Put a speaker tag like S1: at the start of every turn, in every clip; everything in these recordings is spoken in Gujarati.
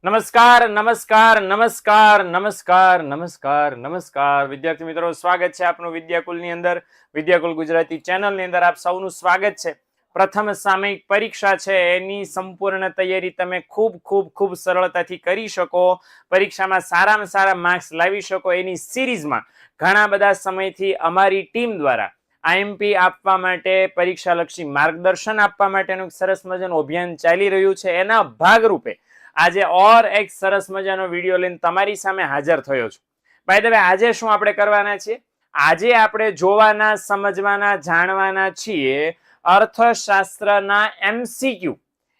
S1: નમસ્કાર નમસ્કાર નમસ્કાર નમસ્કાર નમસ્કાર નમસ્કાર વિદ્યાર્થી મિત્રો, સ્વાગત છે આપનું વિદ્યાકુલની અંદર. વિદ્યાકુલ ગુજરાતી ચેનલની અંદર આપ સૌનું સ્વાગત છે. પ્રથમ સામયિક પરીક્ષા છે એની સંપૂર્ણ તૈયારી તમે ખૂબ ખૂબ ખૂબ સરળતાથી કરી શકો, પરીક્ષામાં સારામાં સારા માર્ક્સ લાવી શકો એની સિરીઝમાં ઘણા બધા સમયથી અમારી ટીમ દ્વારા આઈએમપી આપવા માટે, પરીક્ષાલક્ષી માર્ગદર્શન આપવા માટેનું સરસ મજાનું અભિયાન ચાલી રહ્યું છે. એના ભાગરૂપે આજે ઓર એક સરસ મજાનો વિડીયો લઈને તમારી સામે હાજર થયો છું. બાય ધ વે, આજે શું આપણે કરવાના છીએ? આજે આપણે જોવાના, સમજવાના, જાણવાના છીએ અર્થશાસ્ત્રના MCQ.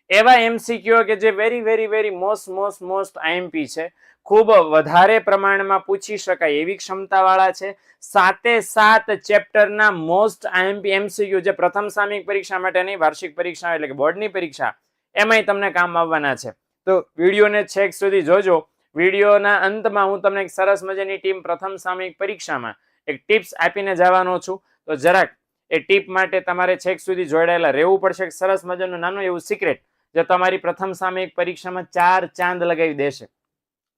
S1: એવા MCQ કે જે વેરી મોસ્ટ આઈએમપી છે, ખૂબ વધારે પ્રમાણમાં પૂછી શકાય એવી ક્ષમતાવાળા છે. સાતે સાત ચેપ્ટરના મોસ્ટ આઈએમપી MCQ જે પ્રથમ સામયિક પરીક્ષા માટે નહીં, વાર્ષિક પરીક્ષા એટલે કે બોર્ડની પરીક્ષા, એમાંય તમને કામ આવવાના છે. તો વિડીયોને છેક સુધી જોજો. વિડીયોના અંતમાં હું તમને એક સરસ મજાની ટીમ પ્રથમ સામયિક પરીક્ષામાં એક ટિપ્સ આપીને જવાનો છું. તો જરાક એ ટીપ માટે તમારે છેક સુધી જોડાયેલા રહેવું પડશે. સરસ મજાનું નાનું એવું સિક્રેટ જે તમારી પ્રથમ સામયિક પરીક્ષામાં 4 ચાંદ લગાવી દેશે.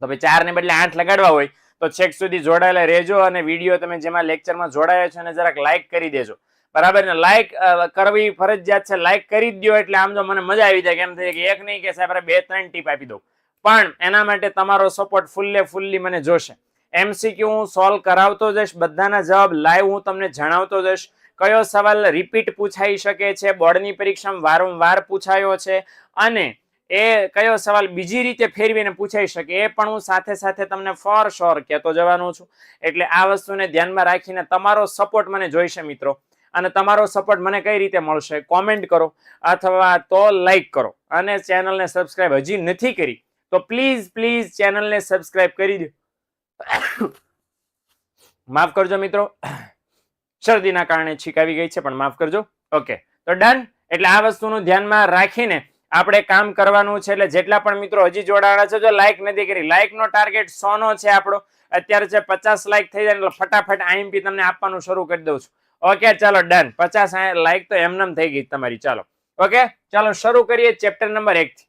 S1: તો ભાઈ 4 ને બદલે 8 લગાડવા હોય તો છેક સુધી જોડાયેલા રહેજો, અને વિડીયો તમે જેમાં લેક્ચરમાં જોડાયા છો એને જરાક લાઈક કરી દેજો. બરાબર ને? લાઈક કરવી ફરજિયાત છે. લાઈક કરી જ દો એટલે આમ જો મને મજા આવી જાય, કેમ થાય કે એક નહીં કે સાહેબ 2-3 ટીપ આપી દઉં, પણ એના માટે તમારો સપોર્ટ ફૂલ્લી મને જોશે. MCQ હું સોલ્વ કરાવતો જઈશ, બધાના જવાબ લાઈવ હું તમને જણાવતો જઈશ. કયો સવાલ રિપીટ પૂછાઈ શકે છે, બોર્ડની પરીક્ષામાં વારંવાર પૂછાયો છે, અને એ કયો સવાલ બીજી રીતે ફેરવીને પૂછાઈ શકે એ પણ હું સાથે સાથે તમને ફોર શ્યોર કહેતો જવાનો છું. એટલે આ વસ્તુને ધ્યાનમાં રાખીને તમારો સપોર્ટ મને જોઈશે મિત્રો. અને તમારો સપોર્ટ મને કઈ રીતે મળશે? કોમેન્ટ કરો અથવા તો લાઈક કરો, અને ચેનલને સબસ્ક્રાઇબ હજી નથી કરી તો પ્લીઝ ચેનલને સબસ્ક્રાઇબ કરી દો. માફ કરજો મિત્રો, શરદીના કારણે છીક આવી ગઈ છે, પણ માફ કરજો. ઓકે, તો ડન. એટલે આ વસ્તુનું ધ્યાનમાં રાખીને આપણે કામ કરવાનું છે. એટલે જેટલા પણ મિત્રો હજી જોડાણા છે, જો લાઈક નથી કરી, લાઈક નો ટાર્ગેટ 100 નો છે આપણો. અત્યારે છે 50 લાઈક થઈ જાય એટલે ફટાફટ આઈએમપી તમને આપવાનું શરૂ કરી દઉં છું. ઓકે, ચાલો ડન. 50 લાઈક તો એમનેમ થઈ ગઈ તમારી. ચાલો ઓકે, ચાલો શરૂ કરીએ ચેપ્ટર નંબર 1 થી.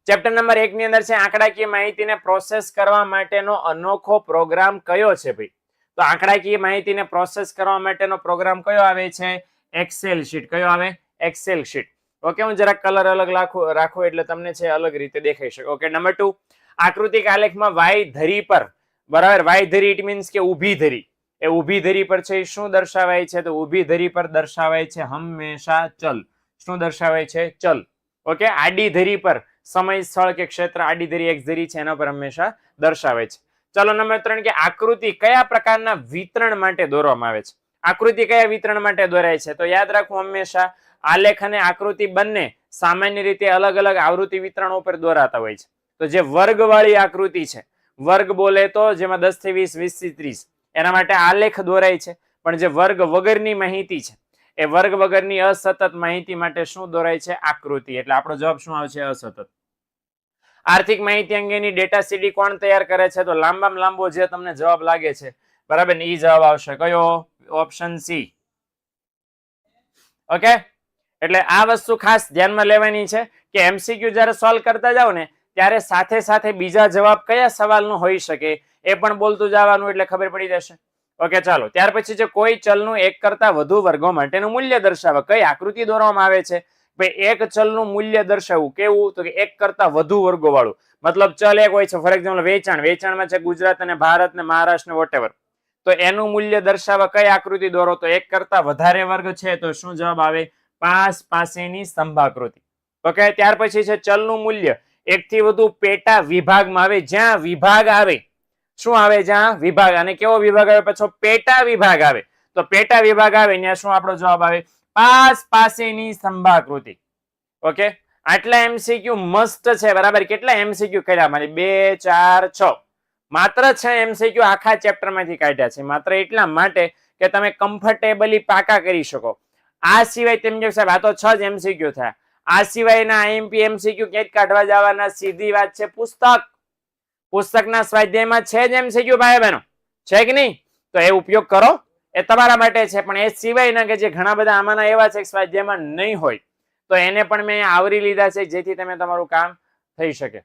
S1: ચેપ્ટર નંબર 1 ની અંદર છે આંકડાકીય માહિતીને પ્રોસેસ કરવા માટેનો અનોખો પ્રોગ્રામ કયો છે ભાઈ? તો આંકડાકીય માહિતીને પ્રોસેસ કરવા માટેનો પ્રોગ્રામ કયો આવે છે? Excel sheet. કયો આવે? Excel sheet. ઓકે, હું જરાક કલર અલગ રાખું એટલે તમને છે અલગ રીતે દેખાઈ શકે. ઓકે, નંબર 2, આકૃતિક આલેખમાં વાય ધરી પર, બરાબર, વાય ધરી ઇટ મીન્સ કે ઊભી ધરી. એ ઊભી ધરી પર છે શું દર્શાવાય છે? તો ઊભી ધરી પર દર્શાવાય છે હંમેશા ચલ. શું દર્શાવાય છે? ચલ. ઓકે, આડી ધરી પર સમય, સ્થળ કે ક્ષેત્ર, આડી ધરી એક ધરી છે એના પર હંમેશા દર્શાવે છે. ચલો નંબર 3 કે આકૃતિ કયા પ્રકારના વિતરણ માટે દોરવામાં આવે છે? આકૃતિ કયા વિતરણ માટે દોરાય છે? તો યાદ રાખવું, હંમેશા આલેખ અને આકૃતિ બંને સામાન્ય રીતે અલગ અલગ આવૃત્તિ વિતરણો પર દોરાતા હોય છે. તો જે વર્ગવાળી આકૃતિ છે, વર્ગ બોલે તો જેમાં 10 થી 20, 20 થી 30, એના માટે આલેખ દોરાય છે. પણ જે વર્ગ વગરની માહિતી છે, એ વર્ગ વગરની અસતત માહિતી માટે શું દોરાય છે? આકૃતિ. એટલે આપણો જવાબ શું આવશે? અસતત. આર્થિક માહિતી અંગેની ડેટા સીડી કોણ તૈયાર કરે છે? તો લાંબામાં લાંબો જે તમને જવાબ લાગે છે, બરાબર ને, ઈ જવાબ આવશે. કયો? Option C. ઓકે, એટલે આ વસ્તુ ખાસ ધ્યાનમાં લેવાની છે કે MCQ જ્યારે સોલ્વ કરતા જાવ ને ત્યારે સાથે સાથે બીજા જવાબ કયા સવાલનું હોઈ શકે એ પણ બોલતું જવાનું, એટલે ખબર પડી જશે. ઓકે, ચાલો. ત્યાર પછી છે કોઈ ચલનું એક કરતા વધુ વર્ગો માટેનું મૂલ્ય દર્શાવે. કઈ આકૃતિ દોરવામાં આવે છે? ભાઈ, એક ચલનું મૂલ્ય દર્શાવવું. કેવું? તો કે એક કરતા વધુ વર્ગો વાળું. મતલબ ચલ એક હોય છે, ફોર એક્ઝામ્પલ વેચાણ. વેચાણમાં છે ગુજરાત અને ભારત ને મહારાષ્ટ્ર ને વોટેવર. તો એનું મૂલ્ય દર્શાવવા કઈ આકૃતિ દોરો? તો એક કરતા વધારે વર્ગ છે તો શું જવાબ આવે? પાસ પાસેની સ્તંભાકૃતિ. ઓકે, ત્યાર પછી છે ચલનું મૂલ્ય એક થી વધુ પેટા વિભાગમાં આવે. જ્યાં વિભાગ આવે, શું આવે? જ્યાં વિભાગ. અને કેવો વિભાગ આવે? પછી પેટા વિભાગ આવે. તો પેટા વિભાગ આવે ત્યાં શું આપણો જવાબ આવે? પાસ પાસેની સ્તંભાકૃતિ. ઓકે, આટલા MCQ મસ્ત છે, બરાબર. કેટલા MCQ કર્યા મારી? 2, 4, 6. માત્ર 6 MCQ આખા ચેપ્ટર માંથી કાઢ્યા છે, માત્ર એટલા માટે કે તમે કમ્ફર્ટેબલી પાકા કરી શકો. આ સિવાય તેમ કે સાહેબ આ તો 6 જ MCQ થયા, આ સિવાયના IMP MCQ ક્યાંક કાઢવા જવાના? સીધી વાત છે, પુસ્તક. પુસ્તકના સ્વાધ્યાયમાં છે જ MCQ ભાઈ બહેનો, છે કે નહીં? તો એ ઉપયોગ કરો, એ તમારા માટે છે. પણ એ સિવાયના કે જે ઘણા બધા આમાંના એવા છે કે સ્વાધ્યાયમાં નહીં હોય, તો એને પણ મેં આવરી લીધા છે જેથી તમે તમારું કામ થઈ શકે.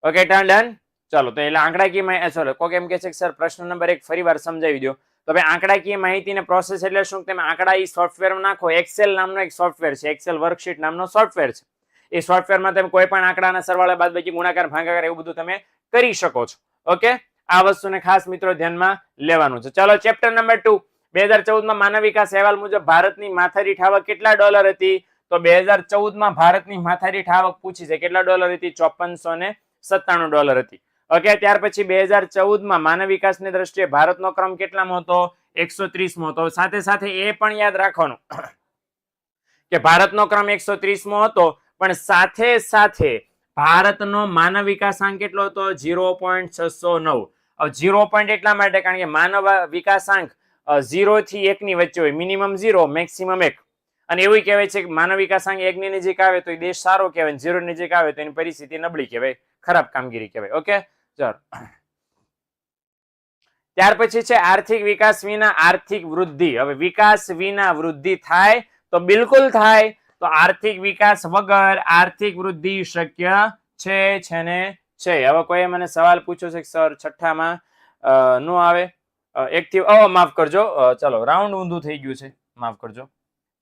S1: Okay done. ચલો તો એટલે આંકડાકીય સોરી કોક એમ કે છે કે સર પ્રશ્ન નંબર 1 ફરીવાર સમજાવી દો. તો ભાઈ આંકડાકીય માહિતીને પ્રોસેસ એટલે શું? તમે આંકડા ઈ સોફ્ટવેરમાં નાખો. એક્સેલ નામનો એક સોફ્ટવેર છે, એક્સેલ વર્કશીટ નામનો સોફ્ટવેર છે. એ સોફ્ટવેરમાં તમે કોઈ પણ આંકડાના સરવાળા બાદબાકી ગુણાકાર ભાગાકાર એવું બધું તમે કરી શકો છો. ઓકે, આ વસ્તુને ખાસ મિત્રો ધ્યાનમાં લેવાનું છે. ચલો ચેપ્ટર નંબર 2. 2014 માં માનવ વિકાસ અહેવાલ મુજબ ભારતની માથાદીઠ આવક કેટલા ડોલર હતી? તો 2014 માં ભારતની માથાદીઠ આવક પૂછી છે, કેટલા ડોલર હતી? $5497 હતી. ઓકે, ત્યાર પછી 2014 માં માનવ વિકાસની દ્રષ્ટિએ ભારતનો ક્રમ કેટલામો હતો? 130મો હતો. સાથે સાથે એ પણ યાદ રાખવાનું કે ભારતનો ક્રમ 130મો હતો, પણ સાથે સાથે ભારતનો માનવ વિકાસાંક કેટલો હતો? 0.609. 0 એટલા માટે કારણ કે માનવ વિકાસાંક 0 થી 1 ની વચ્ચે હોય, મિનિમમ 0 મેક્સિમમ 1. અને એવું કહેવાય છે કે માનવ વિકાસાંક 1 ની નજીક આવે તો એ દેશ સારો કહેવાય, 0 ની નજીક આવે તો એની પરિસ્થિતિ નબળી કહેવાય, ખરાબ કામગીરી કહેવાય. ઓકે, ચાલો ત્યાર પછી છે આર્થિક વિકાસ વિના આર્થિક વૃદ્ધિ. હવે વિકાસ વિના વૃદ્ધિ થાય તો બિલકુલ થાય. તો આર્થિક વિકાસ વગર આર્થિક વૃદ્ધિ શક્ય છે ને છે. હવે કોઈ મને સવાલ પૂછ્યો છે કે સર છઠ્ઠામાં નો આવે, એક થી માફ કરજો, ચલો રાઉન્ડ ઊંધું થઈ ગયું છે, માફ કરજો.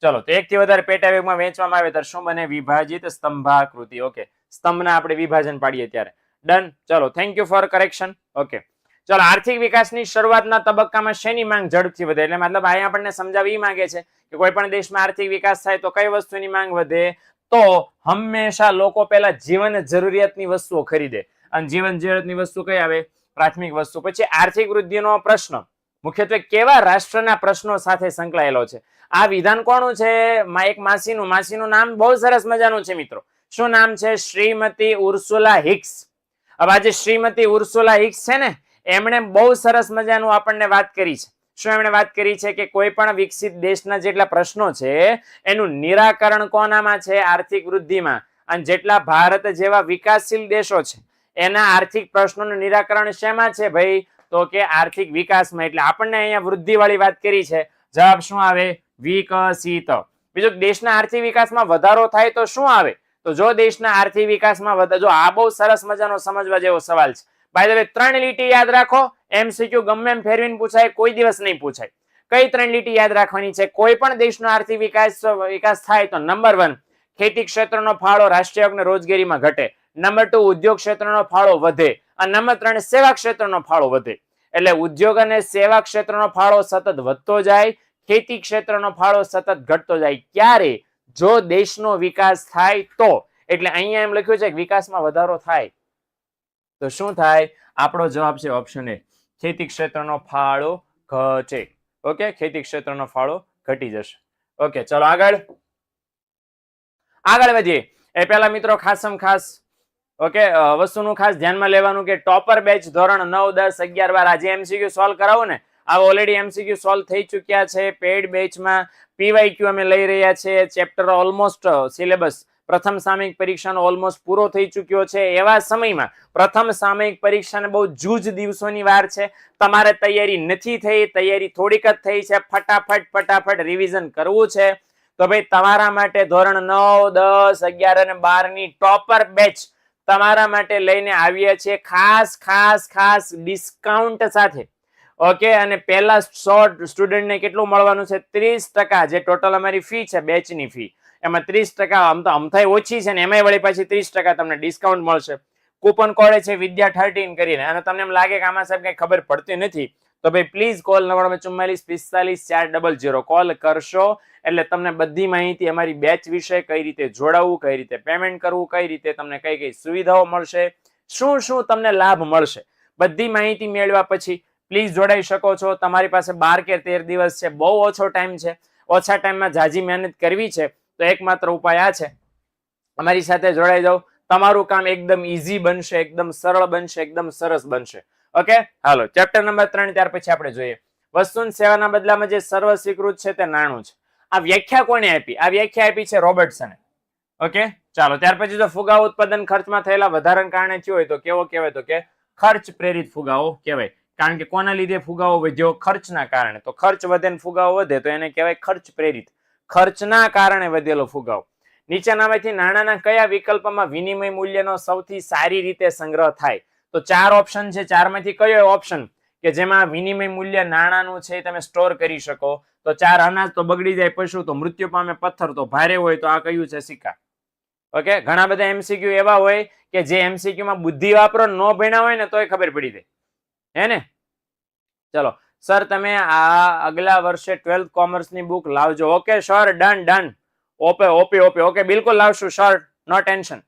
S1: ચલો તો એક થી વધારે પેટા વિભાગમાં વહેંચવામાં આવે ત્યારે શું બને? વિભાજિત સ્તંભાકૃતિ. ઓકે, સ્તંભના આપણે વિભાજન પાડીએ ત્યારે. ડન. ચલો thank you for correction. Okay, ચલો આર્થિક વિકાસની શરૂઆતના તબક્કામાં શેની માંગ ઝડપથી વધે? એટલે મતલબ અહીંયા આપણને સમજાવી માંગે છે કે કોઈ પણ દેશમાં આર્થિક વિકાસ થાય તો કઈ વસ્તુની માંગ વધે? તો હંમેશા લોકો પહેલા જીવન જરૂરિયાતની વસ્તુઓ ખરીદે. અને જીવન જરૂરિયાતની વસ્તુ કઈ આવે? પ્રાથમિક વસ્તુ. પછી આર્થિક વૃદ્ધિનો પ્રશ્ન મુખ્યત્વે કેવા રાષ્ટ્રના પ્રશ્નો સાથે સંકળાયેલો છે? આ વિધાન કોનું છે? એક માસીનું નામ બહુ સરસ મજાનું છે મિત્રો. શું નામ છે? શ્રીમતી ઉર્સુલા હિક્સ. હવે આજે શ્રીમતી ઉર્સુલા હિક્સ છે ને, એમણે બહુ સરસ મજાનું આપણને વાત કરી છે. શું એમણે વાત કરી છે? કે કોઈ પણ વિકસિત દેશના જેટલા પ્રશ્નો છે એનું નિરાકરણ કોનામાં છે? આર્થિક વૃદ્ધિમાં. અને જેટલા ભારત જેવા વિકાસશીલ દેશો છે એના આર્થિક પ્રશ્નોનું નિરાકરણ શેમાં છે ભાઈ? તો કે આર્થિક વિકાસમાં. એટલે આપણને અહીંયા વૃદ્ધિ વાળી વાત કરી છે. જવાબ શું આવે? વિકસિત. બીજું, દેશના આર્થિક વિકાસમાં વધારો થાય તો શું આવે? તો જો દેશના આર્થિક વિકાસમાં વધારો, જો આ બહુ સરસ મજાનો સમજવા જેવો સવાલ છે. બાય ધ વે 3 લીટી યાદ રાખો. MCQ ગમે એમ ફેરવીને પૂછાય, કોઈ દિવસ નહીં પૂછાય. કઈ 3 લીટી યાદ રાખવાની છે? કોઈ પણ દેશનો આર્થિક વિકાસ થાય તો નંબર 1 ખેતી ક્ષેત્રનો ફાળો રાષ્ટ્રીય અને રોજગારીમાં ઘટે. નંબર 2 ઉદ્યોગ ક્ષેત્રનો ફાળો વધે. અને નંબર 3 સેવા ક્ષેત્રનો ફાળો વધે. એટલે ઉદ્યોગ અને સેવા ક્ષેત્રનો ફાળો સતત વધતો જાય, ખેતી ક્ષેત્રનો ફાળો સતત ઘટતો જાય. ક્યારે? જો દેશનો વિકાસ થાય તો. એટલે અહીંયા એમ લખ્યું છે કે વિકાસમાં વધારો થાય તો શું થાય? આપણો જવાબ છે ઓપ્શન એ, ખેતી ક્ષેત્રનો ફાળો ઘટે. ઓકે, ખેતી ક્ષેત્રનો ફાળો ઘટી જશે. ઓકે, ચલો આગળ વધીએ. એ પહેલા મિત્રો ખાસમ ખાસ ઓકે વસ્તુનું ખાસ ધ્યાનમાં લેવાનું કે ટોપર બેચ ધોરણ 9, 10, 11, 12 આજે MCQ સોલ્વ કરાવો ને, આ ઓલરેડી MCQ સોલ્વ થઈ ચૂક્યા છે. પેડ બેચમાં PYQ અમે લઈ રહ્યા છે. ચેપ્ટર ઓલમોસ્ટ સિલેબસ પ્રથમ સામયિક પરીક્ષાનો ઓલમોસ્ટ પૂરો થઈ ચૂક્યો છે. એવા સમયમાં પ્રથમ સામયિક પરીક્ષાને બહુ જૂજ દિવસોની વાર છે. તમારે તૈયારી નથી થઈ, તૈયારી થોડીક જ થઈ છે. ફટાફટ રિવિઝન કરવું છે. તો ભાઈ તમારા માટે ધોરણ 9, 10, 11 અને 12 ની ટોપર બેચ તમારા માટે લઈને આવ્યા છીએ ખાસ ડિસ્કાઉન્ટ સાથે. ઓકે, અને પહેલા 100 સ્ટુડન્ટને કેટલું મળવાનું છે? 30%. જે ટોટલ અમારી ફી છે બેચની ફી, એમાં 30% આમ તો અમથાઈ ઓછી છે ને એમાંય વળી પાછી 30% તમને ડિસ્કાઉન્ટ મળશે. કૂપન કોડ છે વિદ્યા 13 કરીને. અને તમને એમ લાગે કે આમાં સાહેબ કઈ ખબર પડતી નથી તો ભાઈ પ્લીઝ કોલ 9944 45 400 કોલ કરશો એટલે તમને બધી માહિતી અમારી બેચ વિશે, કઈ રીતે જોડાવવું, કઈ રીતે પેમેન્ટ કરવું, કઈ રીતે તમને કઈ સુવિધાઓ મળશે, શું તમને લાભ મળશે, બધી માહિતી મેળવ્યા પછી પ્લીઝ જોડાઈ શકો છો. તમારી પાસે 12 કે 13 દિવસ છે, બહુ ઓછો ટાઈમ છે. ઓછા ટાઈમમાં જાજી મહેનત કરવી છે તો એકમાત્ર ઉપાય આ છે, અમારી સાથે જોડાઈ જાઓ. તમારું કામ એકદમ ઈઝી બનશે, એકદમ સરળ બનશે, એકદમ સરસ બનશે. ઓકે, હાલો ચેપ્ટર નંબર 3 ત્યાર પછી આપણે જોઈએ વસ્તુ સેવાના બદલામાં જે સર્વ સ્વીકૃત છે તે નાણું છે. આ વ્યાખ્યા કોને આપી? આ વ્યાખ્યા આપી છે રોબર્ટસને. ઓકે, ચાલો ત્યાર પછી જો ફુગાવો ઉત્પાદન ખર્ચમાં થયેલા વધારાને કારણે થયો હોય તો કેવો કહેવાય? તો કે ખર્ચ પ્રેરિત ફુગાવો કહેવાય. કારણ કે કોના લીધે ફુગાવો વધ્યો? ખર્ચના કારણે. તો ખર્ચ વધે ને ફુગાવો વધે તો એને કહેવાય ખર્ચ પ્રેરિત. ખર્ચના કારણે વધેલો ફુગાવો. નીચેનામાંથી નાણાંના કયા વિકલ્પમાં વિનિમય મૂલ્યનો સૌથી સારી રીતે સંગ્રહ થાય? તો 4 ઓપ્શન છે, 4 માંથી કયો ઓપ્શન કે જેમાં વિનિમય મૂલ્ય નાણાંનું છે તમે સ્ટોર કરી શકો? તો 4 અનાજ તો બગડી જાય, પશુ તો મૃત્યુ પામે, પથ્થર તો ભારે હોય, તો આ કયું છે? સિક્કા. ઓકે, ઘણા બધા એમસીક્યુ એવા હોય કે જે એમસીક્યુ માં બુદ્ધિ વાપરો ન ભણ્યા હોય ને તોય ખબર પડી જાય, હે ને? ચલો સર, તમે આ અગલા વર્ષે 12th કોમર્સ ની બુક લાવજો. Okay sir, done done. ઓપે ઓપે ઓપે ઓકે, બિલકુલ લાવશું સર, નો ટેન્શન.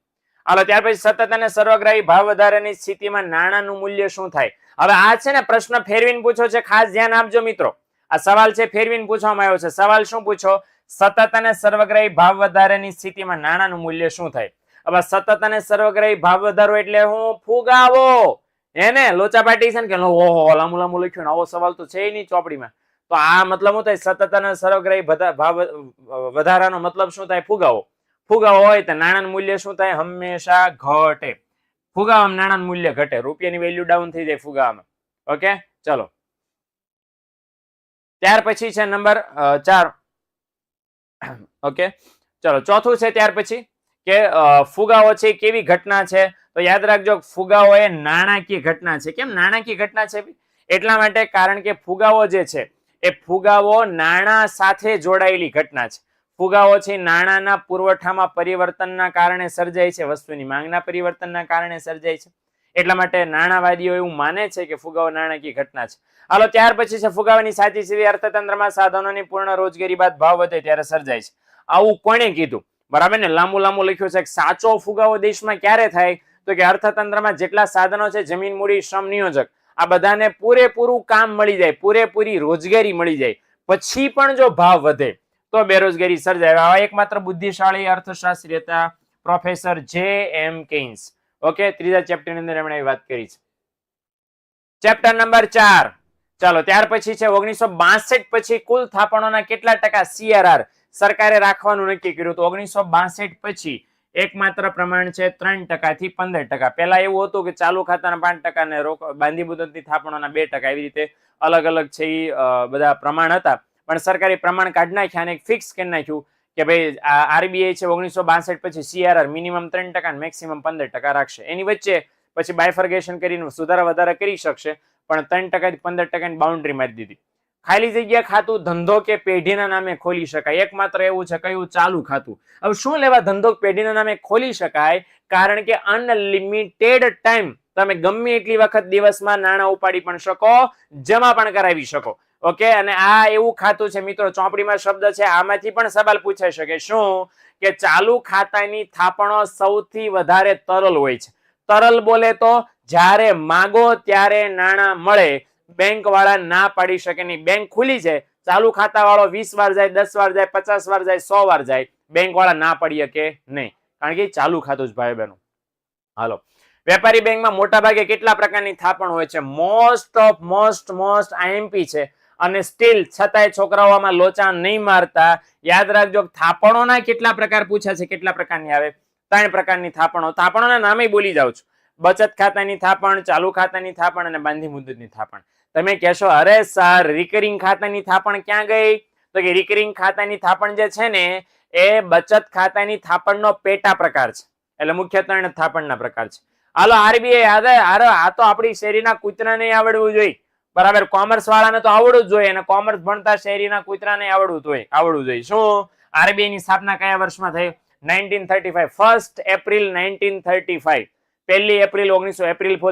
S1: હાલો, ત્યાર પછી સતત અને સર્વગ્રાહી ભાવ વધારાની સ્થિતિમાં નાણાંનું મૂલ્ય શું થાય? હવે આ છે ને પ્રશ્ન ફેરવીને પૂછો છે, ખાસ ધ્યાન આપજો મિત્રો. આ સવાલ છે ફેરવીને પૂછવામાં આવ્યો છે. સવાલ શું પૂછો? સતત અને સર્વગ્રાહી ભાવ વધારાની સ્થિતિમાં નાણાંનું મૂલ્ય શું થાય? હવે સતત અને સર્વગ્રાહી ભાવ વધારો એટલે હું? ફુગાવો. એને લોચા પાટી છે ને કે ઓહો લાંબુ લાંબુ લખ્યું ને આવો સવાલ તો છે નહીં ચોપડીમાં. તો આ મતલબ શું થાય? સતત અને સર્વગ્રાહી ભાવ વધારાનો મતલબ શું થાય? ફુગાવો. ફુગાવો હોય તો નાણાંનું મૂલ્ય શું થાય? હંમેશા ઘટે. ફુગાવામાં નાણાંનું મૂલ્ય ઘટે, રૂપિયાની વેલ્યુ ડાઉન થઈ જાય ફુગાવામાં. ઓકે, ચલો ત્યાર પછી છે નંબર 4. ઓકે, ચલો ચોથું છે ત્યાર પછી કે ફુગાવો છે કેવી ઘટના છે? તો યાદ રાખજો, ફુગાવો એ નાણાકીય ઘટના છે. કેમ નાણાકીય ઘટના છે? એટલા માટે કારણ કે ફુગાવો જે છે એ ફુગાવો નાણાં સાથે જોડાયેલી ઘટના છે. ફુગાવો છે નાણાંના પુરવઠામાં પરિવર્તનના કારણે સર્જાય છે, વસ્તુની માંગના પરિવર્તનના કારણે સર્જાય છે. એટલા માટે નાણાવાદીઓ એવું માને છે કે ફુગાવો નાણાકીય ઘટના છે. હાલો, ત્યાર પછી છે ફુગાવાની સાચી સ્થિતિ અર્થતંત્રમાં સાધનોની પૂર્ણ રોજગારી બાદ ભાવ વધે ત્યારે સર્જાય છે. આવું કોણે કીધું? બરાબર ને, લાંબુ લાંબુ લખ્યું છે. સાચો ફુગાવો દેશમાં ક્યારે થાય? તો કે અર્થતંત્રમાં જેટલા સાધનો છે, જમીન, મૂડી, શ્રમ, નિયોજક, આ બધાને પૂરેપૂરું કામ મળી જાય, પૂરેપૂરી રોજગારી મળી જાય, પછી પણ જો ભાવ વધે તો બેરોજગારી સર્જાય. આવા એકમાત્ર બુદ્ધિશાળી અર્થશાસ્ત્રી હતા પ્રોફેસર J.M. કેન્સ. ઓકે, ત્રીજા ચેપ્ટર ની અંદર એમણે વાત કરી છે. Chapter number 4. ચાલો, ત્યાર પછી છે 1962 પછી કુલ થાપણોના કેટલા ટકા CRR સરકારે રાખવાનું નક્કી કર્યું? તો 1962 પછી એકમાત્ર પ્રમાણ છે 3% થી 15%. પહેલા એવું હતું કે ચાલુ ખાતાના 5% ને બાંધી મુદતની થાપણોના 2%, એવી રીતે અલગ અલગ છે બધા પ્રમાણ હતા. પણ સરકારે પ્રમાણ કાઢી નાખ્યા અને ફિક્સ કરી નાખ્યું કે ભાઈ આરબીઆઈ છે 1962 પછી CRR મિનિમમ 3% અને મેક્સિમમ 15% રાખશે. એની વચ્ચે પછી બાયફર્ગેશન કરીને સુધારા વધારા કરી શકશે, પણ 3% થી 15% બાઉન્ડ્રી મારી દીધી. ખાલી જગ્યા ખાતું ધંધો કે પેઢીના નામે ખોલી શકાય. એકમાત્ર એવું છે, કયું? ચાલુ ખાતું. હવે શું લેવા ધંધો પેઢીના નામે ખોલી શકાય? કારણ કે અનલિમિટેડ ટાઈમ તમે ગમે એટલી વખત દિવસમાં નાણાં ઉપાડી પણ શકો, જમા પણ કરાવી શકો. ઓકે, અને આ એવું ખાતું છે મિત્રો, ચોપડીમાં શબ્દ છે, આમાંથી પણ સવાલ પૂછાઈ શકે. શું? કે ચાલુ ખાતાની થાપણો સૌથી વધારે તરલ હોય છે. તરલ બોલે તો જ્યારે માગો ત્યારે નાણાં મળે, બેંક વાળા ના પાડી શકે નહીં. બેંક ખુલી છે, ચાલુ ખાતા વાળો 20 વાર જાય, 10 વાર જાય, 50 વાર જાય, 100 વાર જાય, બેંક વાળા ના પાડી શકે નહીં, કારણ કે ચાલુ ખાતું જ ભાઈ બહેનો. હાલો, વેપારી બેંકમાં મોટા ભાગે કેટલા પ્રકારની થાપણ હોય છે? મોસ્ટ IMP છે. અને સ્ટીલ છતાંય છોકરાઓમાં લોચા નહીં મારતા. યાદ રાખજો, થાપણોના કેટલા પ્રકાર પૂછ્યા છે? કેટલા પ્રકારની આવે? 3 પ્રકારની થાપણો. થાપણોના નામે બોલી જાઉં છું. બચત ખાતાની થાપણ, ચાલુ ખાતાની થાપણ અને બાંધી મુદતની થાપણ. તમે કહેશો, અરે સર રિકરિંગ ખાતાની થાપણ ક્યાં ગઈ? તો કે રિકરિંગ ખાતાની થાપણ જે છે ને એ બચત ખાતાની થાપણનો પેટા પ્રકાર છે. એટલે મુખ્ય 3 થાપણના પ્રકાર છે. હાલો, આરબીઆઈ આ તો આપણી શેરીના કૂતરાને આવડવું જોઈએ. બરાબર, કોમર્સ વાળાને તો આવડવું જ જોઈએ, અને કોમર્સ ભણતા શેરીના કૂતરાને આવડવું જોઈએ. શું? આરબીઆઈ ની સ્થાપના કયા વર્ષમાં થઈ? 1935. 1 એપ્રિલ 1935. 1 એપ્રિલ 1900.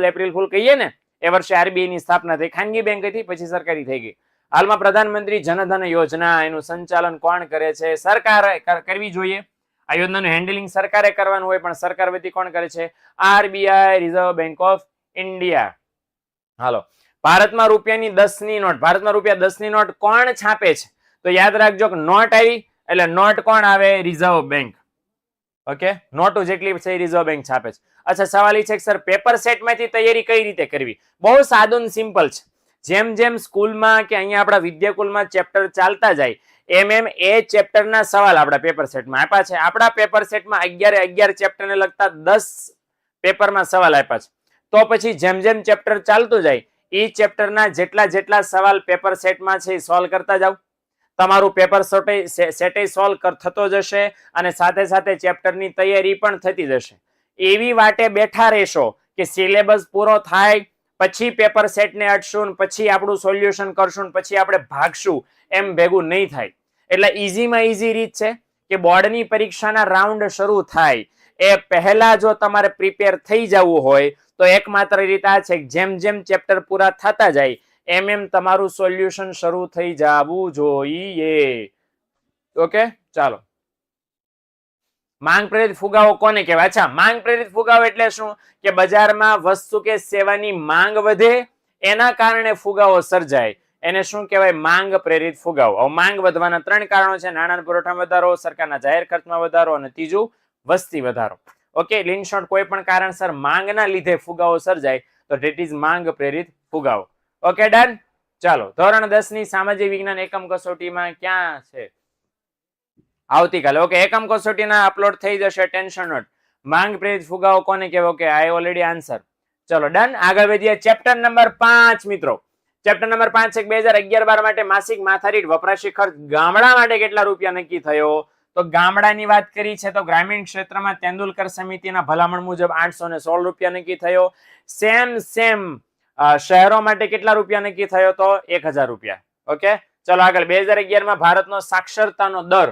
S1: એપ્રિલ ફૂલ કહીએ ને, એ વર્ષે આરબીઆઈ ની સ્થાપના થઈ. ખાનગી બેંક હતી, પછી સરકારી થઈ ગઈ. હાલમાં પ્રધાનમંત્રી જનધન યોજના, એનું સંચાલન કોણ કરે છે? સરકારે કરવી જોઈએ. આ યોજનાનું હેન્ડલિંગ સરકારે કરવાનું હોય, પણ સરકાર વતી કોણ કરે છે? RBI, Reserve Bank of India. Hello, ભારતમાં રૂપિયાની 10 ની નોટ, ભારતમાં રૂપિયા 10 ની નોટ કોણ છાપે છે? તો યાદ રાખજો કે નોટ આવી એટલે નોટ કોણ આવે? Reserve bank. ઓકે, નોટો જેટલી છે રિઝર્વ બેંક છાપે છે. અચ્છા, સવાલ એ છે કે સર પેપર સેટમાંથી તૈયારી કઈ રીતે કરવી? બહુ સાદું સિમ્પલ છે. જેમ જેમ સ્કૂલમાં કે અહીંયા આપણા વિદ્યાકુલમાં ચેપ્ટર ચાલતા જાય, એમ એ ચેપ્ટરના સવાલ આપણા પેપર સેટમાં આપ્યા છે. આપણા પેપર સેટમાં 11 ચેપ્ટરને લગતા 10 પેપરમાં સવાલ આપ્યા છે. તો પછી જેમ જેમ ચેપ્ટર ચાલતું જાય, એ ચેપ્ટરના જેટલા સવાલ પેપર સેટમાં છે એ સોલ્વ કરતા જાવ. તમારું પેપર સેટે સોલ્વ થતો જશે અને સાથે સાથે ચેપ્ટરની તૈયારી પણ થતી જશે. એવી વાટે બેઠા રહેશો કે સિલેબસ પૂરો થાય પછી પેપર સેટને અટશું, પછી આપણું સોલ્યુશન કરશું, પછી આપણે ભાગશું, એમ ભેગું નહીં થાય. એટલે ઈઝીમાં ઈઝી રીત છે કે બોર્ડની પરીક્ષાના રાઉન્ડ શરૂ થાય એ પહેલા જો તમારે પ્રિપેર થઈ જવું હોય તો એકમાત્ર રીત આ છે કે જેમ જેમ ચેપ્ટર પૂરા થતા જાય એમ તમારું સોલ્યુશન શરૂ થઈ જવું જોઈએ. ઓકે, ચાલો. માંગ પ્રેરિત ફુગાવો કોને કહેવાય? અચ્છા, માંગ પ્રેરિત ફુગાવો એટલે શું? કે બજારમાં વસ્તુ કે સેવાની માંગ વધે એના કારણે ફુગાવો સર્જાય, એને શું કહેવાય? માંગ પ્રેરિત ફુગાવો. હવે માંગ વધવાના 3 કારણો છે: નાણાં પુરવઠામાં વધારો, સરકારના જાહેર ખર્ચમાં વધારો અને ત્રીજું વસ્તી વધારો. ઓકે, ઇન શોર્ટ કોઈ પણ કારણસર માંગના લીધે ફુગાવો સર્જાય તો ધેટ ઇઝ માંગ પ્રેરિત ફુગાવો. Okay, done. ચાલો, ધોરણ 10 ની સામાજિક વિજ્ઞાન એકમ કસોટીમાં ક્યાં છે? આવતીકાલે. ઓકે, એકમ કસોટીના અપલોડ થઈ જશે, ટેન્શન નોટ. માંગ પ્રેરિત ફુગાવો કોને કહેવાય? ઓકે, આઈ ઓલરેડી આન્સર. ચલો ડન. આગળ વધીએ. ચેપ્ટર નંબર 5 મિત્રો. ચેપ્ટર નંબર 5 છે 2011-12 માટે માસિક માથાદીઠ વપરાશી ખર્ચ ગામડા માટે કેટલા રૂપિયા નક્કી થયો? તો ગામડાની વાત કરી છે તો ગ્રામીણ ક્ષેત્રમાં તેંડુલકર સમિતિના ભલામણ મુજબ 816 રૂપિયા નક્કી થયો. સેમ શહેરો માટે કેટલા રૂપિયા નક્કી થયો? તો 1000 રૂપિયા. ઓકે, ચલો આગળ. 2011 માં ભારતનો સાક્ષરતાનો દર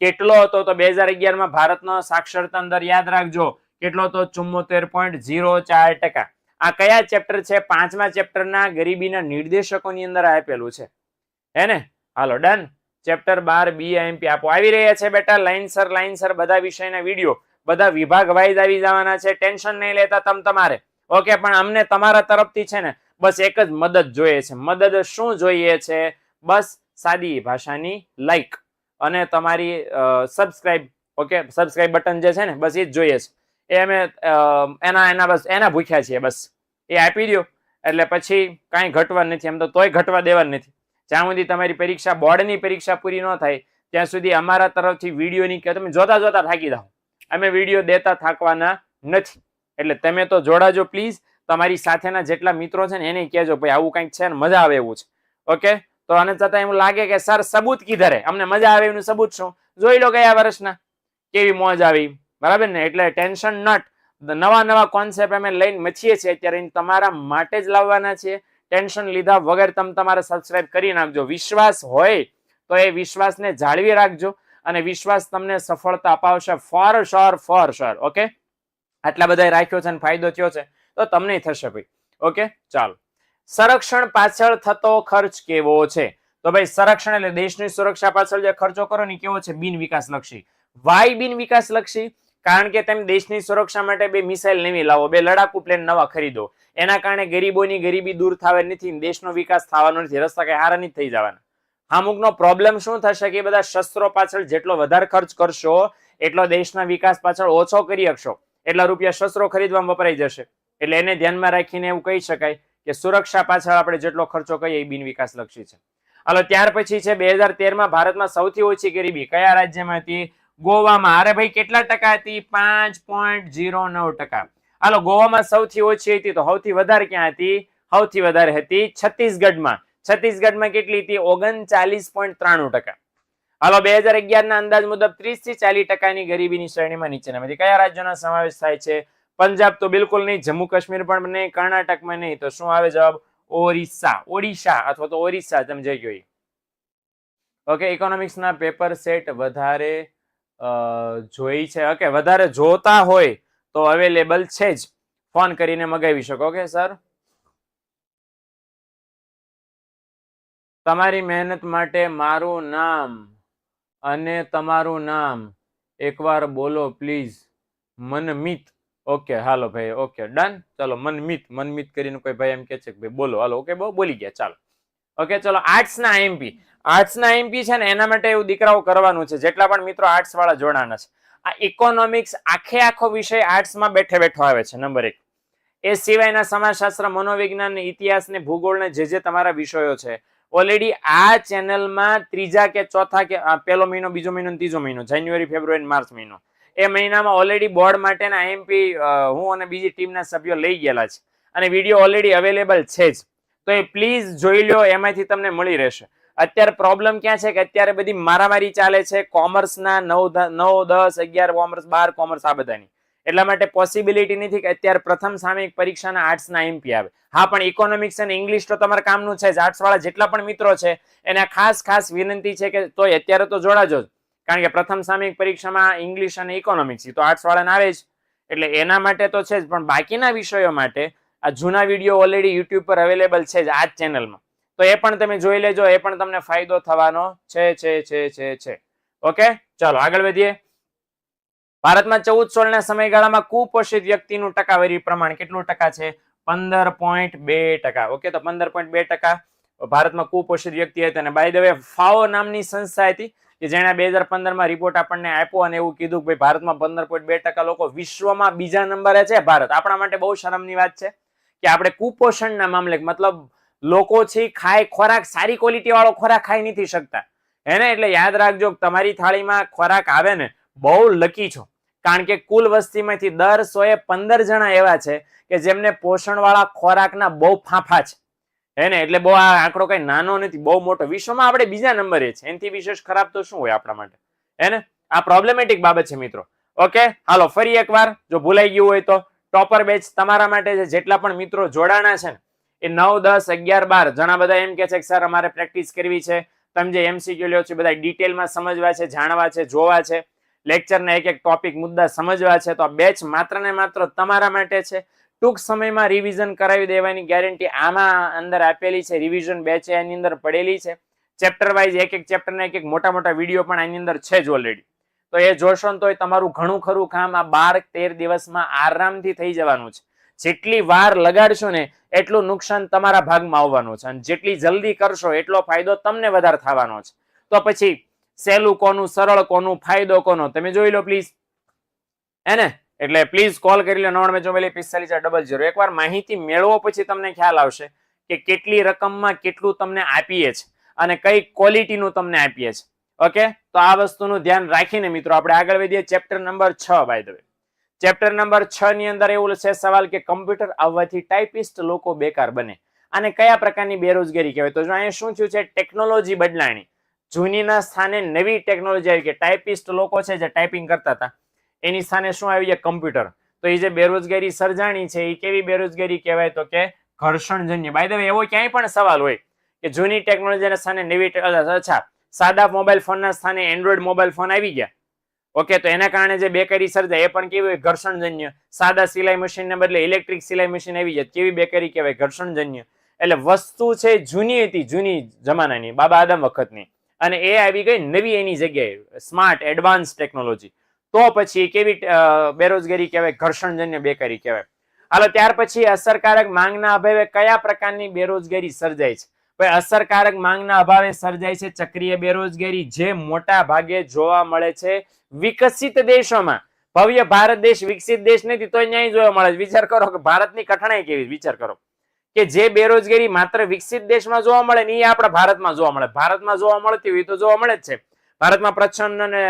S1: કેટલો હતો? તો 2011 માં ભારતનો સાક્ષરતા દર યાદ રાખજો કેટલો હતો? 74.04%. આ કયા ચેપ્ટર છે? 5મા ચેપ્ટરના ગરીબીના નિર્દેશકોની અંદર આપેલું છે, હે ને? હાલો ડન. ચેપ્ટર 12 BIMP આપો. આવી રહ્યા છે બેટા લાઈનસર બધા વિષયના વિડીયો બધા વિભાગ વાઇઝ આવી જવાના છે. ટેન્શન નહીં લેતા તમારે. ઓકે, પણ અમને તમારા તરફથી છે ને બસ એક જ મદદ જોઈએ છે. મદદ શું જોઈએ છે? બસ સાદી ભાષાની લાઈક અને તમારી સબસ્ક્રાઇબ. ઓકે, સબસ્ક્રાઇબ બટન જે છે ને બસ એ જ જોઈએ છે. એ અમે એના ભૂખ્યા છીએ. બસ એ આપી દો એટલે પછી કાંઈ ઘટવા નથી. એમ તો તોય ઘટવા દેવા નથી. જ્યાં સુધી તમારી પરીક્ષા બોર્ડની પરીક્ષા પૂરી ન થાય ત્યાં સુધી અમારા તરફથી વિડીયોની કે તમે જોતા થાકી જાઓ. અમે વિડીયો દેતા થાકવાના નથી. એટલે તમે તો જોડાજો પ્લીઝ. તમારી સાથેના જેટલા મિત્રો છે ને એને કહેજો ભાઈ આવું કંઈક છે ને મજા આવે એવું છે. ઓકે, તો આને છતાં એવું લાગે કે સર સબૂત કીધરે, અમને મજા આવે એનું સબૂત શું? જોઈ લો ગયા વર્ષના કેવી મોજ આવી. બરાબર ને? એટલે ટેન્શન નટ. નવા કોન્સેપ્ટ અમે લઈને મચીએ છીએ અત્યારે, તમારા માટે જ લાવવાના છીએ. ટેન્શન લીધા વગર તમે તમારે સબસ્ક્રાઇબ કરી નાખજો. વિશ્વાસ હોય તો એ વિશ્વાસને જાળવી રાખજો અને વિશ્વાસ તમને સફળતા અપાવશે ફોર શ્યોર. ઓકે, આટલા બધા રાખ્યો છે અને ફાયદો થયો છે તો તમને થશે ભાઈ. ઓકે, ચાલો. સંરક્ષણ પાછળ થતો ખર્ચ કેવો છે? તો ભાઈ સંરક્ષણ એટલે દેશની સુરક્ષા પાછળ જે ખર્ચો કરો ને કેવો છે? બિન વિકાસલક્ષી. વાય બિન વિકાસલક્ષી? કારણ કે તમે દેશની સુરક્ષા માટે 2 મિસાઇલ નવી લાવો, 2 લડાકુ પ્લેન નવા ખરીદો, એના કારણે ગરીબોની ગરીબી દૂર થવા નથી, દેશનો વિકાસ થવાનો નથી, રસ્તા કઈ હારા નથી થઈ જવાના. અમુકનો પ્રોબ્લેમ શું થશે કે બધા શસ્ત્રો પાછળ જેટલો વધારે ખર્ચ કરશો એટલો દેશના વિકાસ પાછળ ઓછો કરી શકશો, એટલા રૂપિયા શસ્ત્રો ખરીદવામાં વપરાઈ જશે. એટલે એને ધ્યાનમાં રાખીને એવું કહી શકાય કે સુરક્ષા પાછળ આપણે જેટલો ખર્ચો કરીએ એ બિન વિકાસલક્ષી છે. હાલો, ત્યાર પછી છે 2013માં ભારતમાં સૌથી ઓછી ગરીબી કયા રાજ્યમાં હતી? ગોવામાં. અરે ભાઈ કેટલા ટકા હતી? 5.09%. હાલો, ગોવામાં સૌથી ઓછી હતી તો સૌથી વધારે ક્યાં હતી? સૌથી વધારે હતી છત્તીસગઢમાં. છત્તીસગઢમાં કેટલી હતી? 39.93%. હાલો, 2011ના અંદાજ મુજબ 30 થી 40% ગરીબીની શ્રેણીમાં નીચેનામાંથી કયા રાજ્યોનો સમાવેશ થાય છે? પંજાબ તો બિલકુલ નહીં, જમ્મુ કાશ્મીર પણ નહીં, કર્ણાટકમાં નહીં. તો શું આવે જવાબ? ઓડિશા અથવા તો ઓરિસ્સા, તમે જઈ ગયો. ઓકે, ઇકોનોમિક્સના પેપર સેટ વધારે જોઈ છે. ઓકે, વધારે જોતા હોય તો અવેલેબલ છે જ, ફોન કરીને મગાવી શકો. ઓકે સર, તમારી મહેનત માટે મારું નામ અને તમારું નામ એકવાર બોલો પ્લીઝ. મનમિત. ઓકે, હાલો ભાઈ. Okay, done. ચલો, મનમિત કરીને કોઈ ભાઈ એમ કે છે કે ભાઈ બોલો. હાલો, ઓકે, બોલી ગયા. ચાલો. ઓકે, ચલો. આર્ટ્સના એમપી છે ને એના માટે એવું દીકરાઓ કરવાનું છે. જેટલા પણ મિત્રો આર્ટ્સ વાળા જોડાના છે, આ ઇકોનોમિક્સ આખો વિષય આર્ટ્સમાં બેઠો આવે છે. નંબર 1. એ સિવાયના સમાજશાસ્ત્ર, મનોવિજ્ઞાન, ઇતિહાસ ને ભૂગોળ ને જે તમારા વિષયો છે ઓલરેડી આ ચેનલમાં 3જા કે 4થા કે પહેલો મહિનો, બીજો મહિનો, ત્રીજો મહિનો, જાન્યુઆરી, ફેબ્રુઆરી, માર્ચ મહિનો, એ મહિનામાં ઓલરેડી બોર્ડ માટેના એમપી હું અને બીજી ટીમના સભ્યો લઈ ગયેલા છે અને વિડીયો ઓલરેડી અવેલેબલ છે જ. તો એ પ્લીઝ જોઈ લો, એમાંથી તમને મળી રહેશે. અત્યારે પ્રોબ્લેમ ક્યાં છે કે અત્યારે બધી મારામારી ચાલે છે કોમર્સના 9, 10, 11 કોમર્સ, 12 કોમર્સ આ બધાની. એટલા માટે પોસિબિલિટી નથી કે અત્યારે પ્રથમ સામયિક પરીક્ષાના આર્ટ્સના એમપી આવે. હા, પણ ઇકોનોમિક્સ અને ઇંગ્લિશ તો તમારા કામનું છે જ. આર્ટ્સ વાળા જેટલા પણ મિત્રો છે એને ખાસ વિનંતી છે કે તોય અત્યારે તો જોડાજો જ, કારણ કે પ્રથમ સામયિક પરીક્ષામાં ઇંગ્લિશ અને ઇકોનોમિક્સ તો આર્ટ્સ વાળાને આવે જ, એટલે એના માટે તો છે જ. પણ બાકીના વિષયો માટે આ જૂના વિડીયો ઓલરેડી યુટ્યુબ પર અવેલેબલ છે જ આ જ ચેનલમાં, તો એ પણ તમે જોઈ લેજો, એ પણ તમને ફાયદો થવાનો છે. ઓકે, ચાલો આગળ વધીએ. ભારતમાં 14-16 ના સમયગાળામાં કુપોષિત વ્યક્તિનું ટકાવારી પ્રમાણ કેટલું ટકા છે? 15.2%. ઓકે, તો 15.2% ભારતમાં કુપોષિત વ્યક્તિ હતા. અને બાય ધ વે ફાઓ નામની સંસ્થા હતી કે જેણે 2015 માં રિપોર્ટ આપણને આપ્યો અને એવું કીધું કે ભાઈ ભારતમાં 15.2% લોકો વિશ્વમાં બીજા નંબરે છે. ભારત આપણા માટે બહુ શરમની વાત છે કે આપણે કુપોષણના મામલે, મતલબ લોકો છે ખાય ખોરાક સારી ક્વોલિટી વાળો ખોરાક ખાઈ નથી શકતા, હેને? એટલે યાદ રાખજો, તમારી થાળીમાં ખોરાક આવે ને, બહુ લકી છો, કારણ કે કુલ વસ્તીમાંથી દર 115 જણા એવા છે કે જેમને પોષણ વાળા ખોરાકના બહુ ફાંફા છે, હેને? એટલે બહુ આ આંકડો કઈ નાનો નથી, બહુ મોટો. વિશ્વમાં આપણે બીજા નંબરે છે, એનાથી વિશેષ ખરાબ તો શું હોય આપણા માટે, હેને? આ પ્રોબ્લેમેટિક બાબત છે મિત્રો. ઓકે, હાલો ફરી એકવાર જો ભૂલાઈ ગયું હોય તો ટોપર બેચ તમારા માટે છે. જેટલા પણ મિત્રો જોડાણા છે ને એ 9, 10, 11, 12 ઘણા બધા એમ કે છે કે સર અમારે પ્રેક્ટિસ કરવી છે, તમે જે એમસીક્યુ લ્યો છો બધા ડિટેલમાં સમજવા છે, જાણવા છે, જોવા છે, લેક્ચરના એક ટોપિક મુદ્દા સમજવા છે, તો આ બેચ માત્ર ને માત્ર તમારા માટે છે. ટૂંક સમયમાં રિવિઝન કરાવી દેવાની ગેરંટી આમાં અંદર આપેલી છે. રિવિઝન બેચ એની અંદર પડેલી છે. ચેપ્ટર વાઇઝ એક ચેપ્ટરના એક મોટા વિડીયો પણ આની અંદર છે જ ઓલરેડી. તો એ જોશો ને તો તમારું ઘણું ખરું કામ આ 12-13 દિવસમાં આરામથી થઈ જવાનું છે. જેટલી વાર લગાડશો ને એટલું નુકસાન તમારા ભાગમાં આવવાનું છે, અને જેટલી જલ્દી કરશો એટલો ફાયદો તમને વધારે થવાનો છે. તો પછી સહેલું કોનું, સરળ કોનું, ફાયદો કોનો, તમે જોઈ લો પ્લીઝ, હેને? એટલે પ્લીઝ કોલ કરી લો 9945400000. એકવાર માહિતી મેળવો પછી તમને ખ્યાલ આવશે કે કેટલી રકમમાં કેટલું તમને આપીએ છે અને કઈ ક્વોલિટીનું તમને આપીએ છે. ઓકે, તો આ વસ્તુનું ધ્યાન રાખીને મિત્રો આપણે આગળ વધીએ. Chapter number 6 by the way. Chapter number 6 ની અંદર એવું છે સવાલ કે કમ્પ્યુટર આવવાથી ટાઈપિસ્ટ લોકો બેકાર બને અને કયા પ્રકારની બેરોજગારી કહેવાય. તો જો અહીંયા શું થયું છે, ટેકનોલોજી બદલાણી, જૂનીના સ્થાને નવી ટેકનોલોજી આવી કે ટાઈપિસ્ટ લોકો છે જે ટાઈપિંગ કરતા હતા એની સ્થાને શું આવી ગયા, કમ્પ્યુટર. તો એ જે બેરોજગારી સર્જાણી છે એ કેવી બેરોજગારી કહેવાય, તો કે ઘર્ષણજન્ય. બાય ધ વે એવો ક્યાંય પણ સવાલ હોય કે જૂની ટેકનોલોજીના સ્થાને નવી, અચ્છા સાદા મોબાઈલ ફોનના સ્થાને એન્ડ્રોઈડ મોબાઈલ ફોન આવી ગયા, ઓકે, તો એના કારણે જે બેકારી સર્જાય એ પણ કેવી હોય, ઘર્ષણજન્ય. સાદા સિલાઈ મશીનને બદલે ઇલેક્ટ્રિક સિલાઈ મશીન આવી જાય, કેવી બેકારી કહેવાય, ઘર્ષણજન્ય. એટલે વસ્તુ છે જૂની હતી, જૂની જમાનાની, બાબા આદમ વખતની, અને એ આવી ગઈ નવી એની જગ્યાએ, સ્માર્ટ એડવાન્સ ટેકનોલોજી. તો પછી કેવી બેરોજગારી કહેવાય, ઘર્ષણજન્ય બેકારી કહેવાય. હાલો, ત્યાર પછી અસરકારક માંગના અભાવે કયા પ્રકારની બેરોજગારી સર્જાય છે? ભાઈ અસરકારક માંગના અભાવે સર્જાય છે ચક્રીય બેરોજગારી, જે મોટા ભાગે જોવા મળે છે વિકસિત દેશોમાં. ભવ્ય ભારત દેશ વિકસિત દેશ નથી તો ન્યાય જોવા મળે. વિચાર કરો કે ભારતની કઠણાઈ કેવી, વિચાર કરો કે જે બેરોજગારી માત્ર વિકસિત દેશમાં જોવા મળે ને એ આપણા ભારતમાં જોવા મળે. ભારતમાં જોવા મળતી હોય તો જોવા મળે જ છે. ભારતમાં પ્રચ્છન્ન અને